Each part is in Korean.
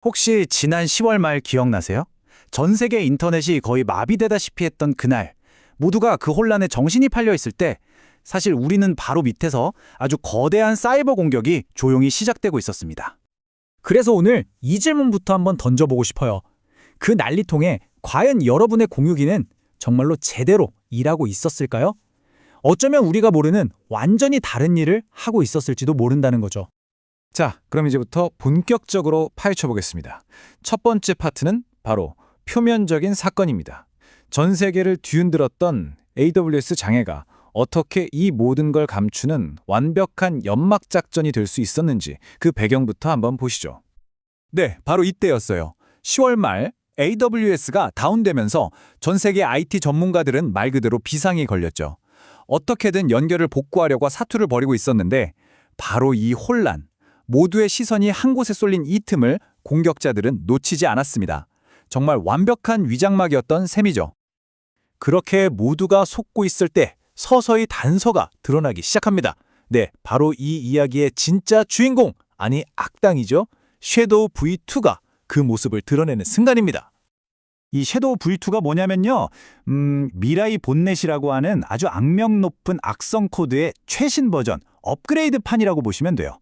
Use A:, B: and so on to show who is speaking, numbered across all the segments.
A: 혹시 지난 10월 말 기억나세요? 전 세계 인터넷이 거의 마비되다시피 했던 그날, 모두가 그 혼란에 정신이 팔려 있을 때, 사실 우리는 바로 밑에서 아주 거대한 사이버 공격이 조용히 시작되고 있었습니다.
B: 그래서 오늘 이 질문부터 한번 던져보고 싶어요. 그 난리통에 과연 여러분의 공유기는 정말로 제대로 일하고 있었을까요? 어쩌면 우리가 모르는 완전히 다른 일을 하고 있었을지도 모른다는 거죠.
C: 자, 그럼 이제부터 본격적으로 파헤쳐 보겠습니다. 첫 번째 파트는 바로 표면적인 사건입니다. 전 세계를 뒤흔들었던 AWS 장애가 어떻게 이 모든 걸 감추는 완벽한 연막 작전이 될 수 있었는지 그 배경부터 한번 보시죠. 네, 바로 이때였어요. 10월 말 AWS가 다운되면서 전 세계 IT 전문가들은 말 그대로 비상이 걸렸죠. 어떻게든 연결을 복구하려고 사투를 벌이고 있었는데 바로 이 혼란, 모두의 시선이 한 곳에 쏠린 이 틈을 공격자들은 놓치지 않았습니다. 정말 완벽한 위장막이었던 셈이죠. 그렇게 모두가 속고 있을 때 서서히 단서가 드러나기 시작합니다. 네, 바로 이 이야기의 진짜 주인공, 아니 악당이죠. 섀도우 V2가 그 모습을 드러내는 순간입니다.
A: 이 섀도우 V2가 뭐냐면요. 미라이 본넷이라고 하는 아주 악명 높은 악성 코드의 최신 버전, 업그레이드판이라고 보시면 돼요.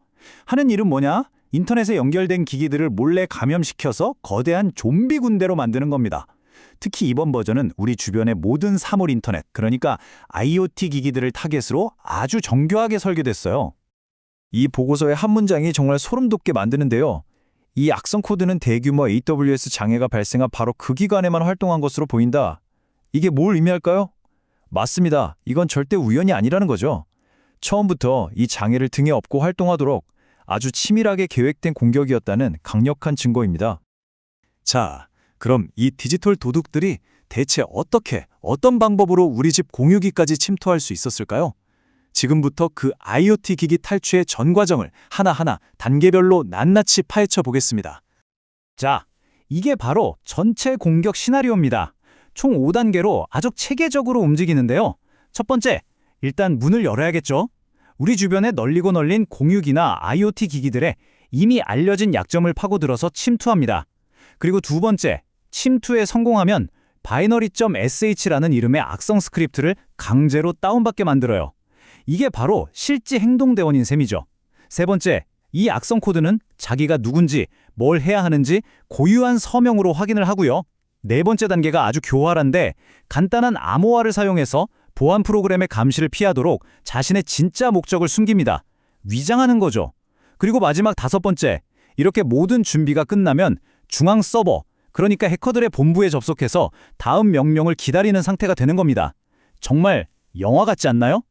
A: 하는 일은 뭐냐? 인터넷에 연결된 기기들을 몰래 감염시켜서 거대한 좀비 군대로 만드는 겁니다. 특히 이번 버전은 우리 주변의 모든 사물 인터넷, 그러니까 IoT 기기들을 타겟으로 아주 정교하게 설계됐어요.
C: 이 보고서의 한 문장이 정말 소름 돋게 만드는데요. 이 악성 코드는 대규모 AWS 장애가 발생한 바로 그 기간에만 활동한 것으로 보인다. 이게 뭘 의미할까요? 맞습니다. 이건 절대 우연이 아니라는 거죠. 처음부터 이 장애를 등에 업고 활동하도록 아주 치밀하게 계획된 공격이었다는 강력한 증거입니다. 자, 그럼 이 디지털 도둑들이 대체 어떤 방법으로 우리 집 공유기까지 침투할 수 있었을까요? 지금부터 그 IoT 기기 탈취의 전 과정을 하나하나 단계별로 낱낱이 파헤쳐 보겠습니다.
A: 자, 이게 바로 전체 공격 시나리오입니다. 총 5단계로 아주 체계적으로 움직이는데요. 첫 번째, 일단 문을 열어야겠죠. 우리 주변에 널리고 널린 공유기나 IoT 기기들에 이미 알려진 약점을 파고들어서 침투합니다. 그리고 두 번째, 침투에 성공하면 binary.sh라는 이름의 악성 스크립트를 강제로 다운받게 만들어요. 이게 바로 실제 행동대원인 셈이죠. 세 번째, 이 악성 코드는 자기가 누군지, 뭘 해야 하는지 고유한 서명으로 확인을 하고요. 네 번째 단계가 아주 교활한데 간단한 암호화를 사용해서 보안 프로그램의 감시를 피하도록 자신의 진짜 목적을 숨깁니다. 위장하는 거죠. 그리고 마지막 다섯 번째, 이렇게 모든 준비가 끝나면 중앙 서버, 그러니까 해커들의 본부에 접속해서 다음 명령을 기다리는 상태가 되는 겁니다. 정말 영화 같지 않나요?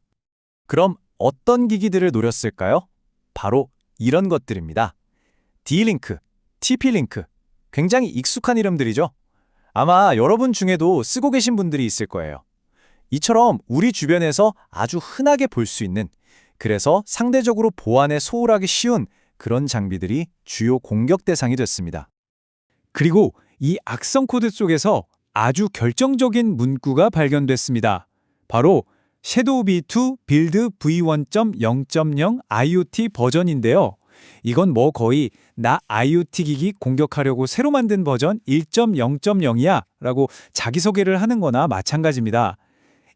C: 그럼 어떤 기기들을 노렸을까요? 바로 이런 것들입니다. D-Link, TP-Link, 굉장히 익숙한 이름들이죠? 아마 여러분 중에도 쓰고 계신 분들이 있을 거예요. 이처럼 우리 주변에서 아주 흔하게 볼 수 있는, 그래서 상대적으로 보안에 소홀하기 쉬운 그런 장비들이 주요 공격 대상이 됐습니다. 그리고 이 악성 코드 속에서 아주 결정적인 문구가 발견됐습니다. 바로 섀도우 V2 빌드 V1.0.0 IoT 버전인데요. 이건 뭐 거의 나 IoT 기기 공격하려고 새로 만든 버전 1.0.0이야 라고 자기소개를 하는 거나 마찬가지입니다.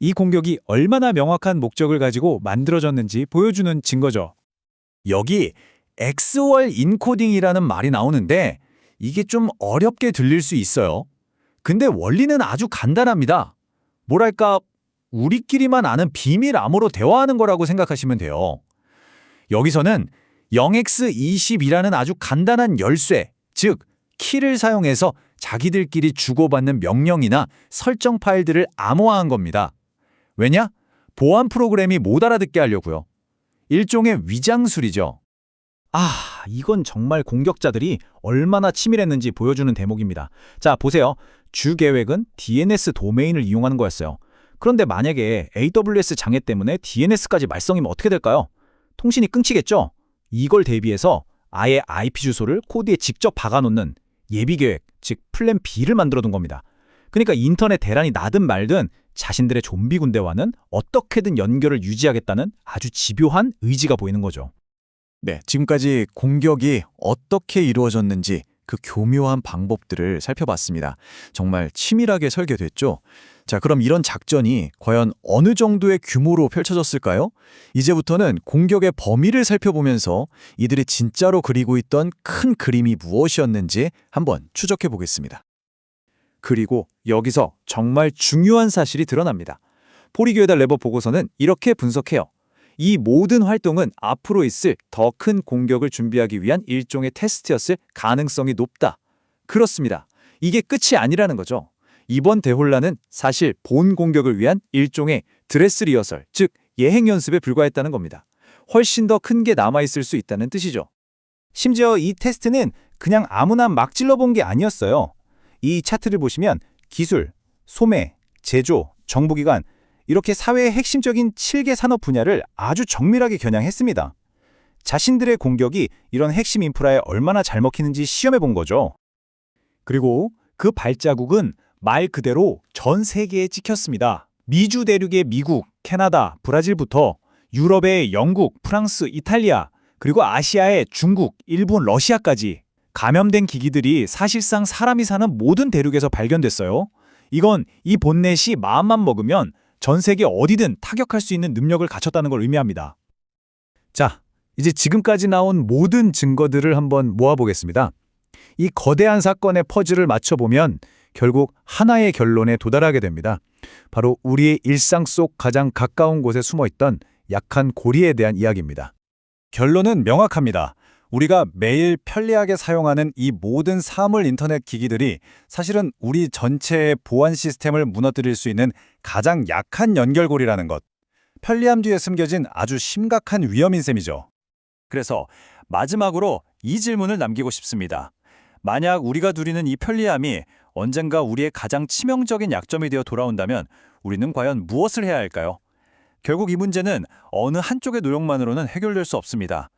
C: 이 공격이 얼마나 명확한 목적을 가지고 만들어졌는지 보여주는 증거죠. 여기 X월 인코딩이라는 말이 나오는데 이게 좀 어렵게 들릴 수 있어요. 근데 원리는 아주 간단합니다. 뭐랄까, 우리끼리만 아는 비밀 암호로 대화하는 거라고 생각하시면 돼요. 여기서는 0x20이라는 아주 간단한 열쇠, 즉 키를 사용해서 자기들끼리 주고받는 명령이나 설정 파일들을 암호화한 겁니다. 왜냐? 보안 프로그램이 못 알아듣게 하려고요. 일종의 위장술이죠.
A: 이건 정말 공격자들이 얼마나 치밀했는지 보여주는 대목입니다. 자, 보세요. 주 계획은 DNS 도메인을 이용하는 거였어요. 그런데 만약에 AWS 장애 때문에 DNS까지 말썽이면 어떻게 될까요? 통신이 끊기겠죠? 이걸 대비해서 아예 IP 주소를 코드에 직접 박아놓는 예비 계획, 즉 플랜 B를 만들어둔 겁니다. 그러니까 인터넷 대란이 나든 말든 자신들의 좀비 군대와는 어떻게든 연결을 유지하겠다는 아주 집요한 의지가 보이는 거죠.
C: 네, 지금까지 공격이 어떻게 이루어졌는지 그 교묘한 방법들을 살펴봤습니다. 정말 치밀하게 설계됐죠. 자, 그럼 이런 작전이 과연 어느 정도의 규모로 펼쳐졌을까요? 이제부터는 공격의 범위를 살펴보면서 이들이 진짜로 그리고 있던 큰 그림이 무엇이었는지 한번 추적해 보겠습니다. 그리고 여기서 정말 중요한 사실이 드러납니다. 포리교에달 레버 보고서는 이렇게 분석해요. 이 모든 활동은 앞으로 있을 더 큰 공격을 준비하기 위한 일종의 테스트였을 가능성이 높다. 그렇습니다. 이게 끝이 아니라는 거죠. 이번 대혼란은 사실 본 공격을 위한 일종의 드레스 리허설, 즉 예행 연습에 불과했다는 겁니다. 훨씬 더 큰 게 남아있을 수 있다는 뜻이죠.
A: 심지어 이 테스트는 그냥 아무나 막 찔러본 게 아니었어요. 이 차트를 보시면 기술, 소매, 제조, 정보기관 이렇게 사회의 핵심적인 7개 산업 분야를 아주 정밀하게 겨냥했습니다. 자신들의 공격이 이런 핵심 인프라에 얼마나 잘 먹히는지 시험해 본 거죠.
B: 그리고 그 발자국은 말 그대로 전 세계에 찍혔습니다. 미주 대륙의 미국, 캐나다, 브라질부터 유럽의 영국, 프랑스, 이탈리아, 그리고 아시아의 중국, 일본, 러시아까지 감염된 기기들이 사실상 사람이 사는 모든 대륙에서 발견됐어요. 이건 이 본넷이 마음만 먹으면 전 세계 어디든 타격할 수 있는 능력을 갖췄다는 걸 의미합니다. 자, 이제 지금까지 나온 모든 증거들을 한번 모아보겠습니다. 이 거대한 사건의 퍼즐을 맞춰보면 결국 하나의 결론에 도달하게 됩니다. 바로 우리의 일상 속 가장 가까운 곳에 숨어있던 약한 고리에 대한 이야기입니다.
C: 결론은 명확합니다. 우리가 매일 편리하게 사용하는 이 모든 사물 인터넷 기기들이 사실은 우리 전체의 보안 시스템을 무너뜨릴 수 있는 가장 약한 연결고리라는 것. 편리함 뒤에 숨겨진 아주 심각한 위험인 셈이죠. 그래서 마지막으로 이 질문을 남기고 싶습니다. 만약 우리가 누리는 이 편리함이 언젠가 우리의 가장 치명적인 약점이 되어 돌아온다면 우리는 과연 무엇을 해야 할까요? 결국 이 문제는 어느 한쪽의 노력만으로는 해결될 수 없습니다.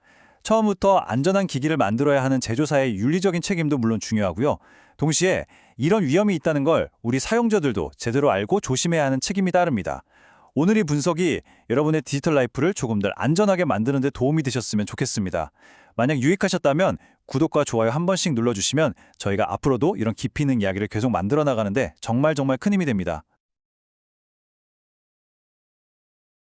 C: 처음부터 안전한 기기를 만들어야 하는 제조사의 윤리적인 책임도 물론 중요하고요. 동시에 이런 위험이 있다는 걸 우리 사용자들도 제대로 알고 조심해야 하는 책임이 따릅니다. 오늘 이 분석이 여러분의 디지털 라이프를 조금 더 안전하게 만드는 데 도움이 되셨으면 좋겠습니다. 만약 유익하셨다면 구독과 좋아요 한 번씩 눌러주시면 저희가 앞으로도 이런 깊이 있는 이야기를 계속 만들어 나가는데 정말 큰 힘이 됩니다.